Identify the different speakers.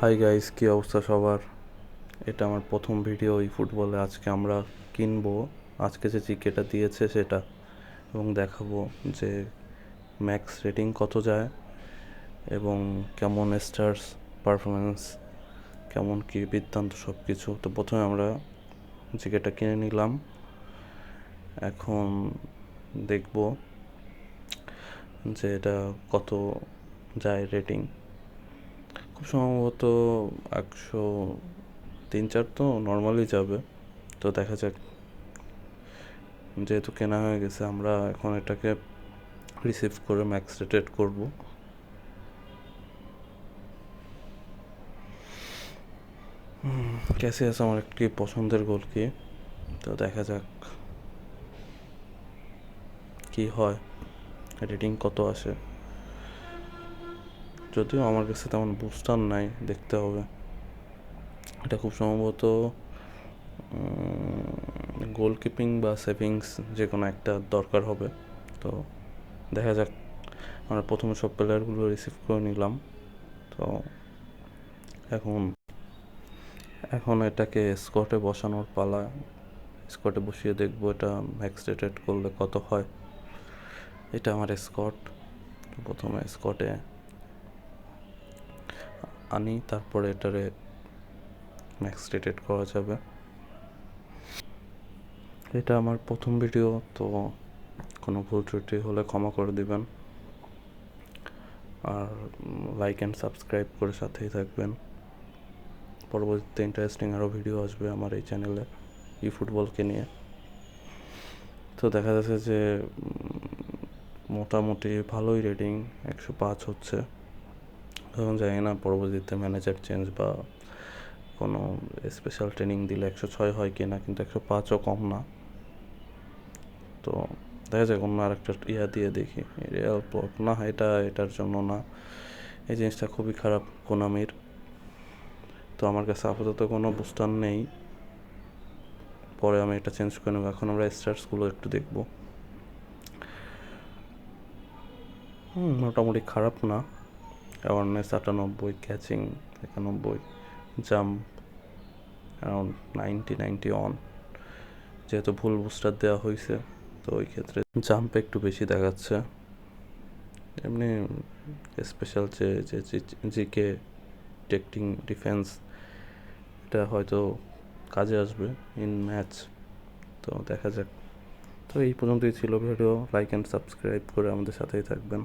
Speaker 1: Hi guys, কী অবস্থা সবার? এটা আমার প্রথম ভিডিও এই ফুটবলে। আজকে আমরা কিনবো, আজকে যে জিকেটা দিয়েছে সেটা, এবং দেখাবো যে ম্যাক্স রেটিং কত যায় এবং কেমন স্টার্স পারফরমেন্স, কেমন কী বৃত্তান্ত সব কিছু। তো প্রথমে আমরা জিকেটা কিনে নিলাম, এখন দেখব যে এটা কত যায় রেটিং। খুব সম্ভবত 103-4 তো নর্মালি যাবে। তো দেখা যাক, যেহেতু কেনা হয়ে গেছে আমরা এখন এটাকে রিসিভ করে ম্যাক্স রেটেড করব। ক্যাসিয়াস আমার একটি পছন্দের গোলকি, তো দেখা যাক কি হয়, রেটিং কত আসে। যদিও আমার কাছে তেমন বুস্টার নাই, দেখতে হবে। এটা খুব সম্ভবত গোলকিপিং বা সেভিংস যে কোনো একটা দরকার হবে। তো দেখা যাক, আমরা প্রথমে সব প্লেয়ারগুলো রিসিভ করে নিলাম। তো এখন এটাকে স্কটে বসানোর পালা। স্কটে বসিয়ে দেখবো এটা ম্যাক্স রেটেড করলে কত হয়। এটা আমার স্কট, প্রথমে স্কটে আনি, তারপরে এটারে ম্যাক্স রেটেড করা যাবে। এটা আমার প্রথম ভিডিও, তো কোনো ভুল ত্রুটি হলে ক্ষমা করে দিবেন, আর লাইক অ্যান্ড সাবস্ক্রাইব করে সাথেই থাকবেন। পরবর্তীতে ইন্টারেস্টিং আরও ভিডিও আসবে আমার এই চ্যানেলে ই ফুটবলকে নিয়ে। তো দেখা যাচ্ছে যে মোটামুটি ভালোই রেটিং, 105 হচ্ছে। এখন জানি না পরবর্তীতে ম্যানেজার চেঞ্জ বা কোনো স্পেশাল ট্রেনিং দিলে 106 হয় কি না, কিন্তু 105ও কম না। তো দেখা যাক, অন্য আরেকটা দিয়ে দেখি। রিয়াল ব্লক না, এটার জন্য না, এই জিনিসটা খুবই খারাপ কোনামির। তো আমার কাছে আপাতত কোনো বুস্টার নেই, পরে আমি এটা চেঞ্জ করে নেবো। এখন আমরা স্টার্সগুলো একটু দেখবো। মোটামুটি খারাপ না। Awareness 98, catching 91, jump around 90 on. যেহেতু ভুল বুস্টার দেওয়া হয়েছে, তো ওই ক্ষেত্রে জাম্প একটু বেশি দেখাচ্ছে। এমনি স্পেশাল যে জিকে টেকটিং ডিফেন্স, এটা হয়তো কাজে আসবে ইন ম্যাচ। তো দেখা যাক। তো এই পর্যন্তই ছিল ভিডিও। লাইক অ্যান্ড সাবস্ক্রাইব করে আমাদের সাথেই থাকবেন।